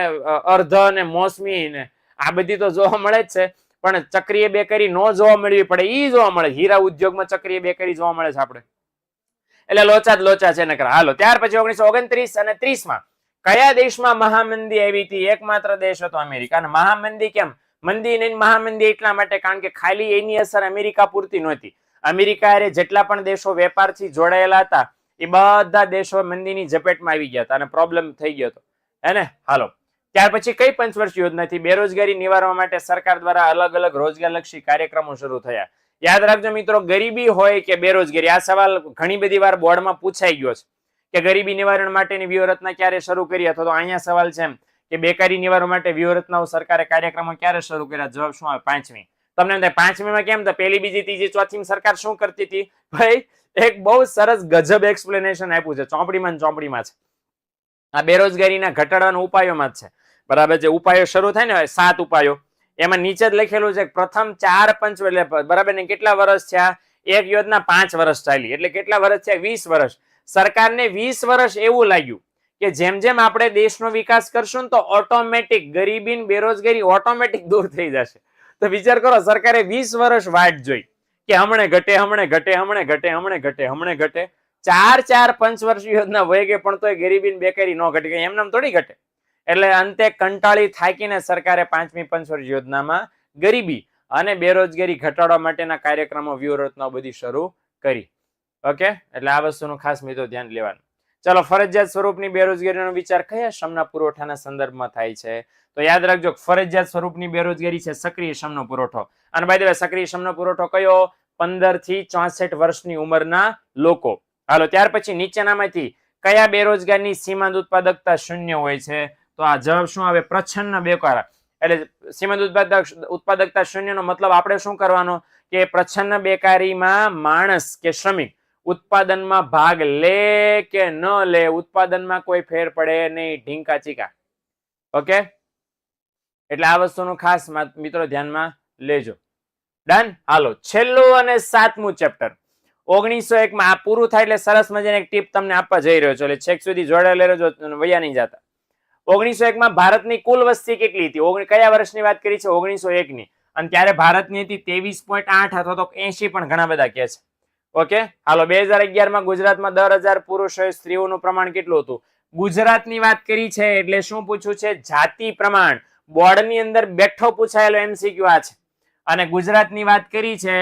S1: અર્ધ અને મોસમી ને આ બધી તો જોવા મળે જ છે, પણ ચક્રીય બેકારી ન જોવા મળવી પડે ઈ જોવા મળે. હીરા ઉદ્યોગમાં ચક્રીય બેકારી જોવા મળે છે આપણે, એટલે લોચા જ લોચા છે નકર. હાલો, ત્યાર પછી 1929 અને 30 માં કયા દેશમાં મહામંદી આવી હતી? એકમાત્ર દેશ હતો અમેરિકા. અને મહામંદી કેમ મંદી નહીં, મહામંદી એટલા માટે કારણ કે ખાલી એની અસર અમેરિકા પૂરતી નહોતી. અમેરિકા અરે જેટલા પણ દેશો વેપારથી જોડાયેલા હતા એ બધા દેશો મંદીની ઝપેટમાં આવી ગયા હતા અને પ્રોબ્લેમ થઈ ગયો હતો, હેને? હાલો, ત્યાર પછી કઈ પંચવર્ષીય યોજનાથી બેરોજગારી નિવારવા માટે સરકાર દ્વારા અલગ અલગ રોજગારલક્ષી કાર્યક્રમો શરૂ થયા? યાદ રાખજો મિત્રો, ગરીબી હોય કે બેરોજગારી, આ સવાલ ઘણી બધી વાર બોર્ડમાં પૂછાઈ ગયો છે કે ગરીબી નિવારણ માટેની વ્યૂહરચના ક્યારે શરૂ કરી, અથવા તો અહીંયા સવાલ છે એમ કે બેકારી નિવારણ માટે વ્યૂહરચનાઓ સરકારે કાર્યક્રમો ક્યારે શરૂ કર્યા? જવાબ શું આવે? 5મી. તમને એમ થાય 5મીમાં કેમ? તો પહેલી, બીજી, ત્રીજી, ચોથીમાં સરકાર શું કરતી હતી? ભાઈ એક બહુ સરસ ગજબ એક્સપ્લેનેશન આપ્યું છે ચોપડીમાં છે. આ બેરોજગારીના ઘટાડવાના ઉપાયોમાં જ છે, બરાબર? જે ઉપાયો શરૂ થાય ને 7 ઉપાયો, એમાં નીચે જ લખેલું છે પ્રથમ 4 પંચ, એટલે બરાબર ને કેટલા વર્ષ થયા? એક યોજના 5 વર્ષ ચાલી, એટલે કેટલા વર્ષ થયા? 20 વર્ષ. સરકારને 20 વર્ષ એવું લાગ્યું કે જેમ જેમ આપણે દેશનો વિકાસ કરશું ને તો ઓટોમેટિક ગરીબી બેરોજગારી ઓટોમેટિક દૂર થઈ જશે. તો વિચાર કરો, સરકારે 20 વર્ષ વાટ જોઈ કે હમણે ઘટે, હમણે ઘટે, હમણે ઘટે, હમણે ઘટે, હમણે ઘટે, ચાર પંચવર્ષીય યોજના વહી ગઈ પણ તોય ગરીબી ને બેકારી ન ઘટી ગઈ, એમને થોડી ઘટે. એટલે અંતે કંટાળી થાકીને સરકારે 5મી પંચવર્ષીય યોજનામાં ગરીબી અને બેરોજગારી ઘટાડવા માટેના કાર્યક્રમો વ્યૂહરચનાઓ બધી શરૂ કરી. ઓકે, એટલે આ વસ્તુનું ખાસ મિત્રો ધ્યાન લેવાનું. ચલો, ફરજિયાત સ્વરૂપની બેરોજગારીનો વિચાર કયા શ્રમના પુરવઠાના સંદર્ભમાં થાય છે? તો યાદ રાખજો, ફરજિયાત સ્વરૂપની બેરોજગારી છે સક્રિય શ્રમનો પુરવઠો. અને બાય ધ વે, સક્રિય શ્રમનો પુરવઠો કયો? 15 થી 64 વર્ષની ઉંમરના લોકો. હાલો, ત્યાર પછી નીચેનામાંથી કયા બેરોજગારની સીમાંત ઉત્પાદકતા શૂન્ય હોય છે? તો આ જવાબ શું આવે? પ્રચ્છન્ન બેકાર. એટલે સીમાંત ઉત્પાદકતા શૂન્યનો મતલબ આપણે શું કરવાનો કે પ્રચ્છન્ન બેકારીમાં માણસ કે શ્રમિક ઉત્પાદનમાં ભાગ લે કે ન લે, ઉત્પાદનમાં કોઈ ફેર પડે નહીં, ઢીંકા ચીકા. ઓકે, એટલે આ વસ્તુનું ખાસ મિત્રો ધ્યાનમાં લેજો. ડન. હાલો, છેલ્લું અને 7મું ચેપ્ટર 1901 માં આ પૂરું થાય એટલે સરસ મજાની એક ટીપ તમને આપવા જઈ રહ્યો છું, એટલે છેક સુધી જોડાયેલા રહેજો, વયા નહીં જતા. 1901 માં ભારતની કુલ વસ્તી કેટલી હતી? કયા વર્ષની વાત કરી છે? 1901 ની. અને ત્યારે ભારતની હતી 23.8 અથવા તો 80 પણ ઘણા બધા કહે છે. ઓકે, હાલો, 2011 માં ગુજરાતમાં 10,000 પુરુષો સ્ત્રીઓનું પ્રમાણ કેટલું હતું? ગુજરાતની વાત કરી છે એટલે શું પૂછ્યું છે? જાતિ પ્રમાણ. બોર્ડની અંદર બેઠો પૂછાયેલો MCQ આ છે. અને ગુજરાતની વાત કરી છે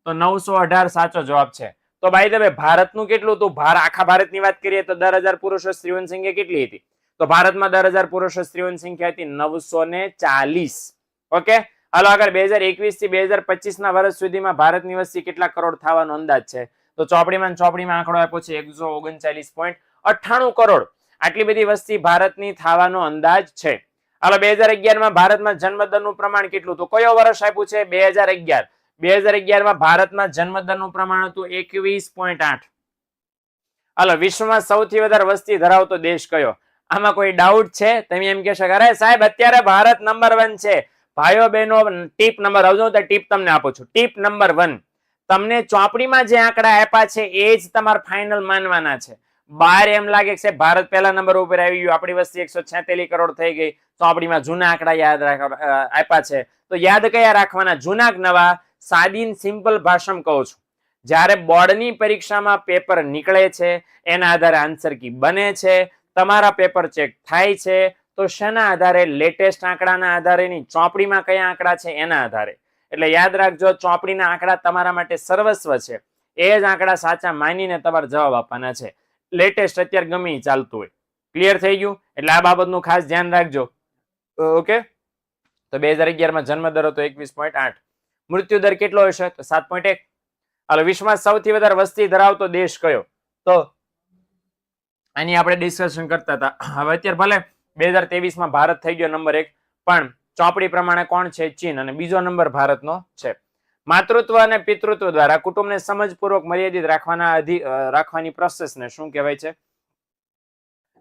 S1: તો 918 સાચો જવાબ છે. તો બાય ધ વે, ભારતનું કેટલું હતું? આખા ભારતની વાત કરીએ તો 10,000 પુરુષો સ્ત્રીઓની સંખ્યા કેટલી હતી? તો ભારતમાં 10,000 પુરુષો સ્ત્રીઓની સંખ્યા હતી 940. ઓકે, હાલો આગળ. 2021 થી 2025 ના વર્ષ સુધીમાં ભારતની વસ્તી કેટલા કરોડ થવાનો અંદાજ છે? તો ચોપડીમાં આંકડો આપ્યો છે 139.98 કરોડ. આટલી બધી વસ્તી ભારતની થવાનો અંદાજ છે. હાલો, 2011 માં ભારતમાં જન્મદરનું પ્રમાણ કેટલું હતું? કયો વર્ષ આપ્યું છે? 2011. 2011 માં ભારતમાં જન્મદરનું પ્રમાણ હતું 21.8. હાલો, વિશ્વમાં સૌથી વધારે વસ્તી ધરાવતો દેશ કયો? આમાં કોઈ ડાઉટ છે? તમે એમ કહેશો અરે સાહેબ અત્યારે ભારત નંબર 1 છે. ભાઈઓ બહેનો, ટીપ નંબર આવજો, તો ટીપ તમને આપું છું. ટીપ નંબર 1, તમને ચોપડીમાં જે આંકડા આપ્યા છે એ જ તમારે ફાઇનલ માનવાના છે. બહાર એમ લાગે છે ભારત પહેલા નંબર ઉપર આવી ગયું, આપણી વસ્તી 146 કરોડ થઈ ગઈ, ચોપડીમાં જૂના આંકડા યાદ આપ્યા છે, તો યાદ કયા રાખવાના? જૂના કે નવા? સાદી સિમ્પલ ભાષામાં કહું છું, જ્યારે બોર્ડની પરીક્ષામાં પેપર નીકળે છે એના આધારે આન્સર કી બને છે, તમારા પેપર ચેક થાય છે, તો શેના આધારે? લેટેસ્ટ આંકડાના આધારે નહીં, ચોપડીમાં કયા આંકડા છે એના આધારે. એટલે યાદ રાખજો, ચોપડીના આંકડા તમારા માટે સર્વસ્વ છે. એ જ આંકડા સાચા માનીને તમારે જવાબ આપવાના છે. લેટેસ્ટ અત્યારે ગમે ચાલતું હોય. ક્લિયર થઈ ગયું? એટલે આ બાબતનું ખાસ ધ્યાન રાખજો. ઓકે, તો 2011 માં જન્મદર હતો 21.8. મૃત્યુ દર કેટલો હશે? તો 7.1. હાલો, વિશ્વમાં સૌથી વધારે વસ્તી ધરાવતો દેશ કયો? તો આની આપણે ડિસ્કશન કરતા હતા. હવે અત્યારે ભલે 2023 માં ભારત થઈ ગયો નંબર 1, પણ ચોપડી પ્રમાણે કોણ છે? ચીન. અને બીજો નંબર ભારતનો છે. માતૃત્વ અને પિતૃત્વ દ્વારા કુટુંબને સમજપૂર્વક મર્યાદિત રાખવાની પ્રોસેસને શું કહેવાય છે?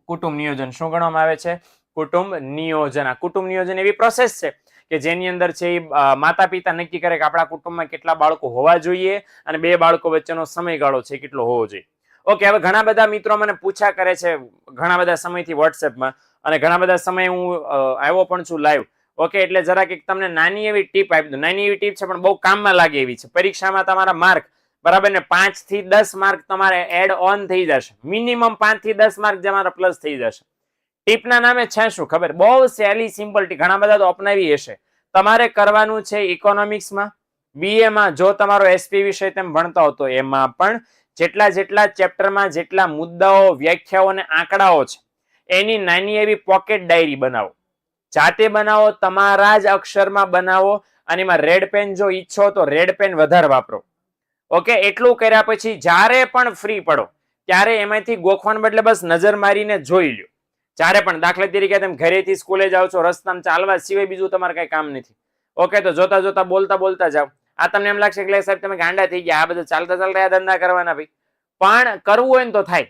S1: કુટુંબ નિયોજન. શું ગણવામાં આવે છે? કુટુંબ નિયોજન. આ કુટુંબ નિયોજન એવી પ્રોસેસ છે કે જેની અંદર છે માતા પિતા નક્કી કરે કે આપણા કુટુંબમાં કેટલા બાળકો હોવા જોઈએ અને બે બાળકો વચ્ચેનો સમયગાળો છે કેટલો હોવો જોઈએ. ઓકે, હવે ઘણા બધા મિત્રો મને પૂછા કરે છે ઘણા બધા સમયથી વોટ્સએપમાં, અને ઘણા બધા સમય હું આવ્યો પણ છું લાઈવ. ઓકે, એટલે જરાક એક તમને નાની એવી ટીપ આપી દઉં. નાની એવી ટીપ છે પણ બહુ કામમાં લાગે એવી છે. પરીક્ષામાં તમારા માર્ક બરાબર ને 5 થી 10 માર્ક તમારે એડ ઓન થઈ જશે. મિનિમમ 5 થી 10 માર્ક તમારા પ્લસ થઈ જશે. ટીપના નામે છે શું ખબર? બહુ સહેલી સિમ્પલ ટીપ, ઘણા બધા તો અપનાવી હશે. તમારે કરવાનું છે ઇકોનોમિક્સમાં, BA માં જો તમારો SP વિષય તેમ ભણતા હો તો એમાં પણ જેટલા ચેપ્ટરમાં જેટલા મુદ્દાઓ, વ્યાખ્યાઓ અને આંકડાઓ છે એની નાની એવી પોકેટ ડાયરી બનાવો. જાતે બનાવો, તમારા જ અક્ષરમાં બનાવો, અને એમાં રેડ પેન જો ઈચ્છો તો રેડ પેન વધારે વાપરો. ઓકે, એટલું કર્યા પછી જ્યારે પણ ફ્રી પડો ત્યારે એમાંથી ગોખવાને બદલે બસ નજર મારીને જોઈ લ્યો. જ્યારે પણ દાખલા તરીકે તમે ઘરેથી સ્કૂલે જાઓ છો, રસ્તામાં ચાલવા સિવાય બીજું તમારે કઈ કામ નથી. ઓકે, તો જોતા જોતા બોલતા જાઓ. આ તમને એમ લાગશે કે સાહેબ તમે ગાંડા થઈ ગયા, આ બધા ચાલતા આ ધંધા કરવાના ભાઈ, પણ કરવું હોય ને તો થાય.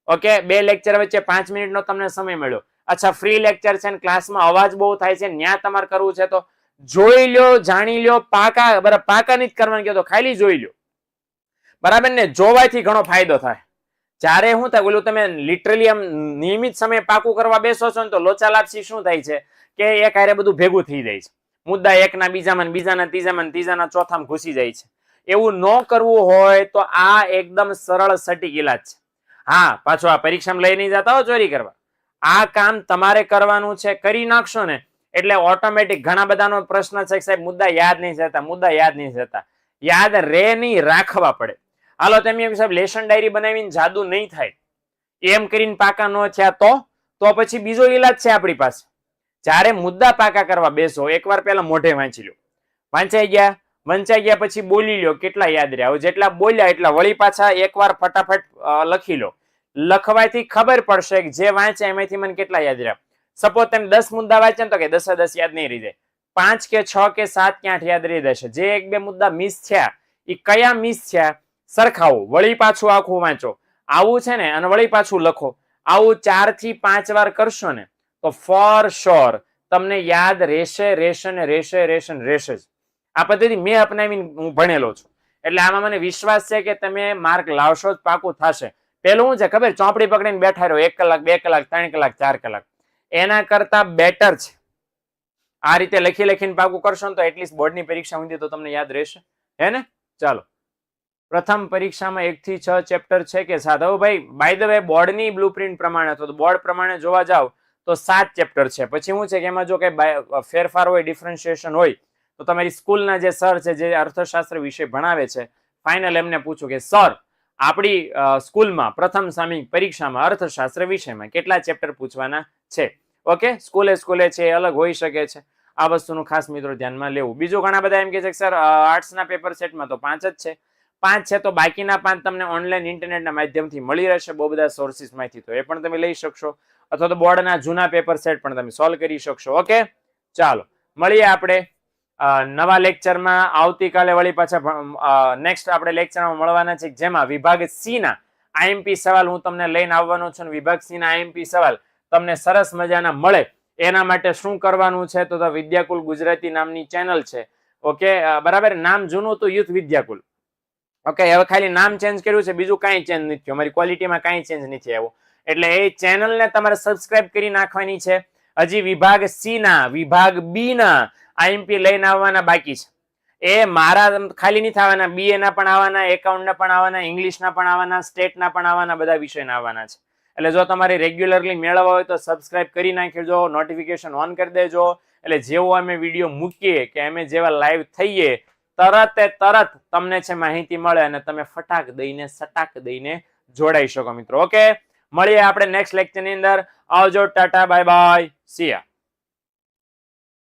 S1: ઓકે, 2 લેક્ચર વચ્ચે 5 મિનિટનો તમને સમય મળ્યો. અચ્છા, ફ્રી લેક્ચર છે ને ક્લાસમાં અવાજ બહુ થાય છે, ન્યા તમારે કરવું છે તો જોઈ લ્યો, જાણી લ્યો. પાકા બરાબર, પાકા નથી કરવાનું કહેતો, ખાલી જોઈ લ્યો. બરાબર ને? જોવાથી ઘણો ફાયદો થાય. જ્યારે શું થાય, બોલું તમે લિટરલી આમ નિયમિત સમય પાકું કરવા બેસો છો ને તો લોચા લાપસી શું થાય છે કે એક હારે બધું ભેગું થઈ જાય છે. મુદ્દા એકના બીજામાં, બીજાના ત્રીજામાં, ત્રીજાના ચોથામાં ઘૂસી જાય છે. એવું ન કરવું હોય તો આ એકદમ સરળ સટીક ઇલાજ છે. હા, પાછો આ પરીક્ષામાં લઈ નહીં જતા હો ચોરી કરવા. આ કામ તમારે કરવાનું છે, કરી નાખશો ને એટલે ઓટોમેટિક ઘણા બધાનો પ્રશ્ન છે કે સાહેબ મુદ્દા યાદ નહીં થતા, મુદ્દા યાદ નહીં થતા. યાદ રે નહીં, રાખવા પડે. હાલો તમે એમ સાહેબ લેશન ડાયરી બનાવીને જાદુ નહીં થાય એમ કરીને પાકા ન થયા તો પછી બીજો ઈલાજ છે આપણી પાસે. જ્યારે મુદ્દા પાકા કરવા બેસો એકવાર પહેલા મોઢે વાંચી લો. વંચાઈ ગયા પછી બોલી લો કેટલા યાદ રહ્યા. જેટલા બોલ્યા એટલા વળી પાછા એકવાર ફટાફટ લખી લો. લખવાથી ખબર પડશે કે જે વાંચે એમાંથી મને કેટલા યાદ રહ્યા. સપોઝ તમે 10 મુદ્દા વાંચ્યા ને તો કે 10 યાદ નહીં રહી જાય, 5 કે 6 કે 7 કે 8 યાદ રહી જશે. જે 1-2 મુદ્દા મિસ થયા એ કયા મિસ થયા સરખાવો, વળી પાછું આખું વાંચો. આવું છે ને અને વળી પાછું લખો. આવું 4 થી 5 વાર કરશો ને તો ફોર શ્યોર તમને યાદ રહેશે જ. આ પદ્ધતિ મેં અપનાવીને હું ભણેલો છું એટલે આમાં મને વિશ્વાસ છે કે તમે માર્ક લાવશો જ, પાકું થશે. પેલું શું છે ખબર, ચોપડી પકડીને બેઠા રહ્યો 1 કલાક 2 કલાક 3 કલાક 4 કલાક, એના કરતા બેટર છે આ રીતે લખીને પાકું કરશો ને તો એટલીસ્ટ બોર્ડની પરીક્ષા સુધી તો તમને યાદ રહેશે, હે ને? ચાલો, પ્રથમ પરીક્ષામાં 1 થી 6 ચેપ્ટર છે કે 7? હવે ભાઈ બાય ધ વે બોર્ડની બ્લુપ્રિન્ટ પ્રમાણે તો બોર્ડ પ્રમાણે જોવા જાવ તો 7 ચેપ્ટર છે. પછી શું છે કે એમાં જો કઈ ફેરફાર હોય, ડિફરન્શિએશન હોય તો તમારી સ્કૂલના જે સર છે જે અર્થશાસ્ત્ર વિષય ભણાવે છે ફાઇનલ એમને પૂછો કે સર આપણી સ્કૂલમાં પ્રથમ સામયિક પરીક્ષામાં અર્થશાસ્ત્ર વિષયમાં કેટલા ચેપ્ટર પૂછવાના છે? ઓકે, સ્કૂલે છે એ અલગ હોઈ શકે છે. આ વસ્તુનું ખાસ મિત્રો ધ્યાનમાં લેવું. બીજું ઘણા બધા એમ કે છે કે સર આર્ટ્સના પેપર સેટમાં તો 5 જ છે. 5 છે તો બાકીના 5 તમને ઓનલાઈન ઇન્ટરનેટના માધ્યમથી મળી રહેશે બહુ બધા સોર્સિસમાંથી, તો એ પણ તમે લઈ શકશો. અથવા તો બોર્ડના જૂના પેપર સેટ પણ તમે સોલ્વ કરી શકશો. ઓકે, ચાલો મળીએ આપણે નવા લેક્ચરમાં. આવતીકાલે વળી પાછા નેક્સ્ટ આપણે લેક્ચરમાં મળવાના છે જેમાં વિભાગ સી ના આઈએમપી સવાલ હું તમને લઈને આવવાનો છું. વિભાગ સી ના આઈએમપી સવાલ તમને સરસ મજાના મળે એના માટે શું કરવાનું છે તો વિદ્યાકુલ ગુજરાતી નામની ચેનલ છે. ઓકે, બરાબર, નામ જૂનું હતું યુથ વિદ્યાકુલ. ઓકે, હવે ખાલી નામ ચેન્જ કર્યું છે, બીજું કાંઈ ચેન્જ નથી થયું, અમારી ક્વોલિટીમાં કાંઈ ચેન્જ નથી આવ્યો. એટલે એ ચેનલને તમારે સબસ્ક્રાઇબ કરી નાખવાની છે. હજી વિભાગ સી ના વિભાગ બી ના આઈએમપી લઈને આવવાના બાકી છે. એ મારા ખાલી નહીં થવાના, બીએ ના પણ આવવાના, એકાઉન્ટના પણ આવવાના, ઇંગ્લિશના પણ આવવાના, સ્ટેટના પણ આવવાના, બધા વિષયના આવવાના છે. એટલે જો તમારે રેગ્યુલરલી મેળવવા હોય તો સબસ્ક્રાઇબ કરી નાખજો, નોટિફિકેશન ઓન કરી દેજો. એટલે જેવો અમે વિડીયો મૂકીએ કે અમે જેવા લાઈવ થઈએ તરત તમને છે માહિતી મળે અને તમે ફટાક દઈને જોડાઈ શકો મિત્રો. ઓકે, મળીએ આપણે નેક્સ્ટ લેક્ચરની અંદર. આવજો, ટાટા, બાય બાય, સી યા.